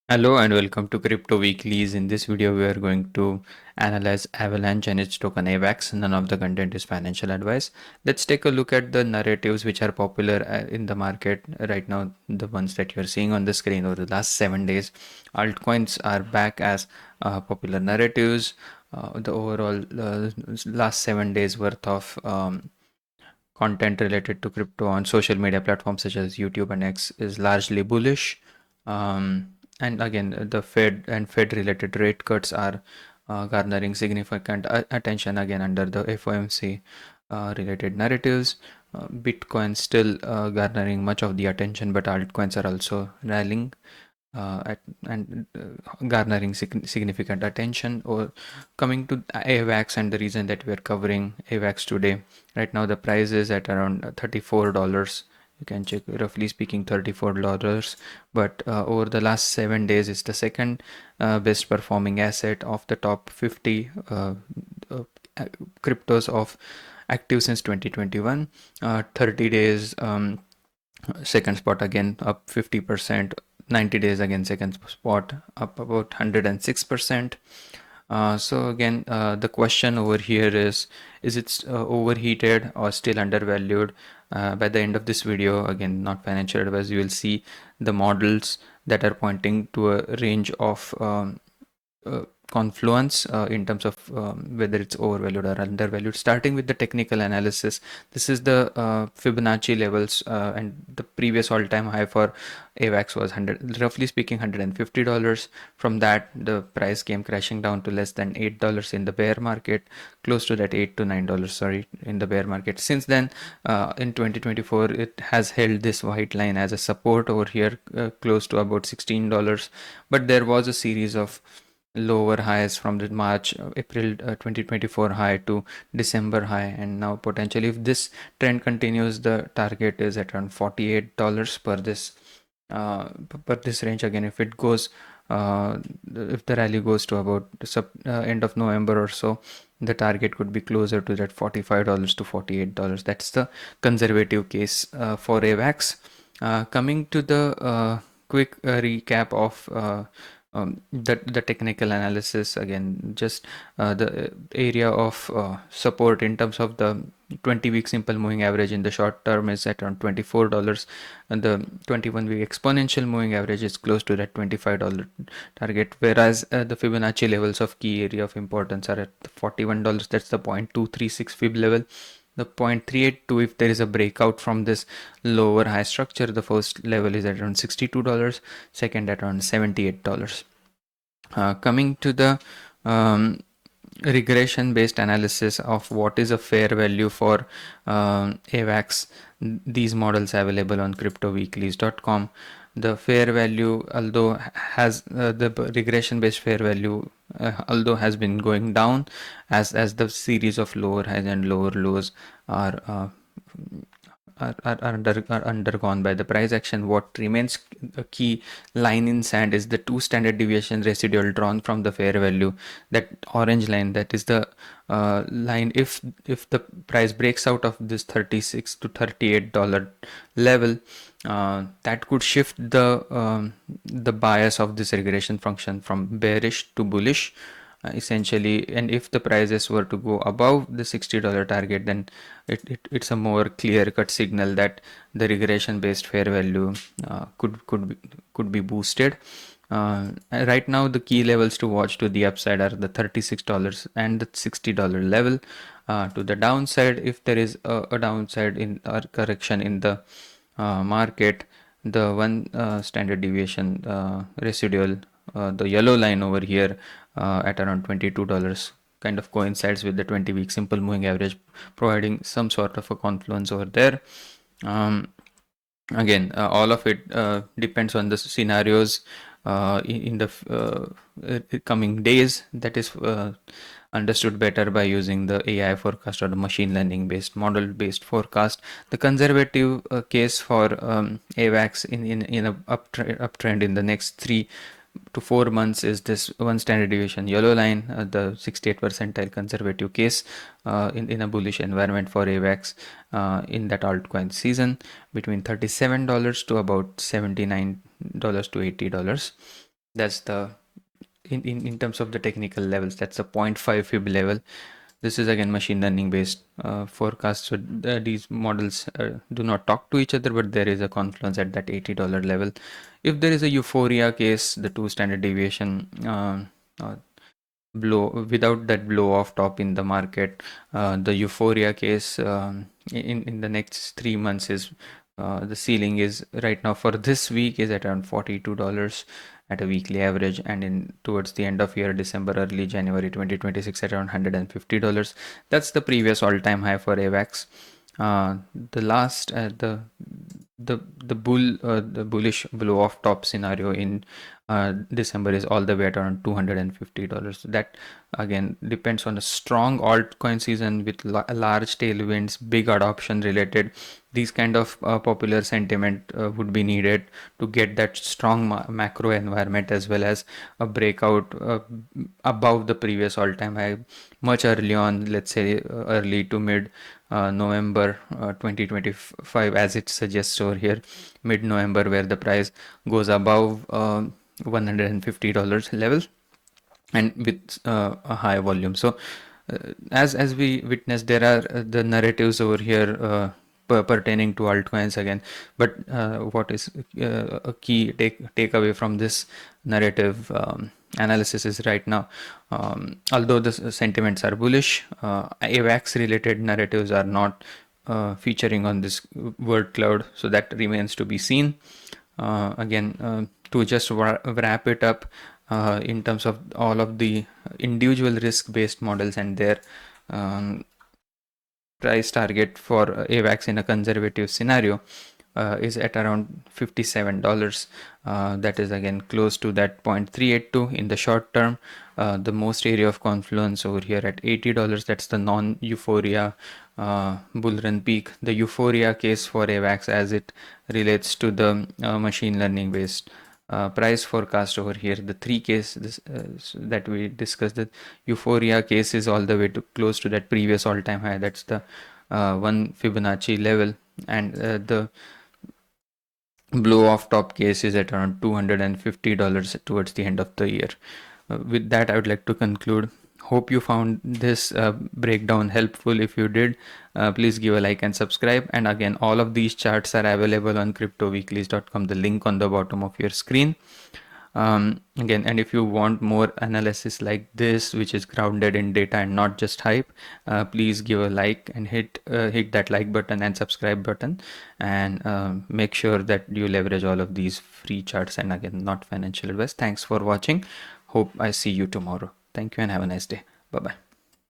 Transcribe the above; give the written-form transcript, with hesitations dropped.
Hello and welcome to Crypto Weeklies. In this video, we are going to analyze Avalanche and its token AVAX. None of the content is financial advice. Let's take a look at the narratives which are popular in the market right now. The ones that you're seeing on the screen over the last 7 days. Altcoins are back as popular narratives. The overall last 7 days worth of content related to crypto on social media platforms such as YouTube and X is largely bullish. And again, the Fed related rate cuts are garnering significant attention again under the FOMC related narratives. Bitcoin still garnering much of the attention, but altcoins are also rallying and garnering significant attention. Or coming to AVAX and the reason that we are covering AVAX today. Right now the price is at around $34. You can check, roughly speaking, $34. But over the last 7 days, it's the second best performing asset of the top 50 cryptos of active since 2021. 30 days. Second spot again up 50%. 90 days again second spot up about 106%. So again, the question over here is it overheated or still undervalued? By the end of this video, again, not financial advice, you will see the models that are pointing to a range of confluence in terms of whether it's overvalued or undervalued. Starting with the technical analysis, this is the Fibonacci levels, and the previous all-time high for AVAX was roughly speaking $150. From that, the price came crashing down to less than $8 in the bear market, close to that $8 to $9, sorry, in the bear market. Since then, in 2024, it has held this white line as a support over here, close to about $16. But there was a series of lower highs from the April 2024 high to December high, and now potentially if this trend continues, the target is at around $48 per this range. Again, if it goes if the rally goes to about end of November or so, the target could be closer to that $45 to $48. That's the conservative case for AVAX. Coming to the quick recap of the technical analysis, again, just the area of support in terms of the 20-week simple moving average in the short term is at around $24, and the 21-week exponential moving average is close to that $25 target, whereas the Fibonacci levels of key area of importance are at $41. That's the 0.236 Fib level. The 0.382, if there is a breakout from this lower high structure, the first level is at around $62, second at around $78. Coming to the regression based analysis of what is a fair value for AVAX, these models available on cryptoweeklies.com. The fair value, although has the regression based fair value although has been going down as the series of lower highs and lower lows are undergone by the price action. What remains a key line in sand is the 2 standard deviation residual drawn from the fair value. That orange line, that is the line if the price breaks out of this $36 to $38 level, that could shift the bias of this regression function from bearish to bullish. Essentially, and if the prices were to go above the $60 target, then it's a more clear-cut signal that the regression based fair value could be boosted. Right now the key levels to watch to the upside are the $36 and the $60 level. To the downside, if there is a downside in or correction in the market, the 1 standard deviation residual, the yellow line over here at around $22, kind of coincides with the 20-week simple moving average, providing some sort of a confluence over there. Again, all of it depends on the scenarios in the coming days. That is understood better by using the AI forecast or the machine learning based model based forecast. The conservative case for AVAX in a uptrend in the next 3 to 4 months is this 1 standard deviation yellow line, the 68th percentile conservative case in a bullish environment for AVAX in that altcoin season, between $37 to about $79 to $80. That's the in terms of the technical levels, that's a zero point 0.5 fib level. This is again machine learning based forecast. So these models do not talk to each other, but there is a confluence at that $80 level. If there is a euphoria case, the two standard deviation uh, blow without that blow off top in the market, the euphoria case in the next 3 months is the ceiling is right now for this week is at around $42 at a weekly average, and in towards the end of year December, early January 2026 at around $150. That's the previous all-time high for AVAX. The last the bullish blow off top scenario in December is all the way at around $250. That again depends on a strong altcoin season with large tailwinds, big adoption related. These kind of popular sentiment would be needed to get that strong macro environment, as well as a breakout above the previous all-time high much early on, let's say early to mid November 2025, as it suggests over here, mid November, where the price goes above $150 level and with a high volume. So as we witnessed, there are the narratives over here pertaining to altcoins again, but what is a key takeaway from this narrative analysis is right now, although the sentiments are bullish, AVAX related narratives are not featuring on this word cloud, so that remains to be seen. Again, to just wrap it up, in terms of all of the individual risk-based models and their price target for AVAX in a conservative scenario is at around $57. That is again close to that 0.382 in the short term. The most area of confluence over here at $80. That's the non-euphoria bull run peak. The euphoria case for AVAX as it relates to the machine learning based price forecast over here. The three cases that we discussed, the euphoria case is all the way to close to that previous all-time high. That's the one Fibonacci level, and the blow off top case is at around $250 towards the end of the year. With that, I would like to conclude. Hope you found this breakdown helpful. If you did, please give a like and subscribe. And again, all of these charts are available on cryptoweeklies.com, the link on the bottom of your screen. Again, and if you want more analysis like this, which is grounded in data and not just hype, please give a like and hit that like button and subscribe button, and make sure that you leverage all of these free charts, and again, not financial advice. Thanks for watching. Hope I see you tomorrow. Thank you and have a nice day. Bye bye.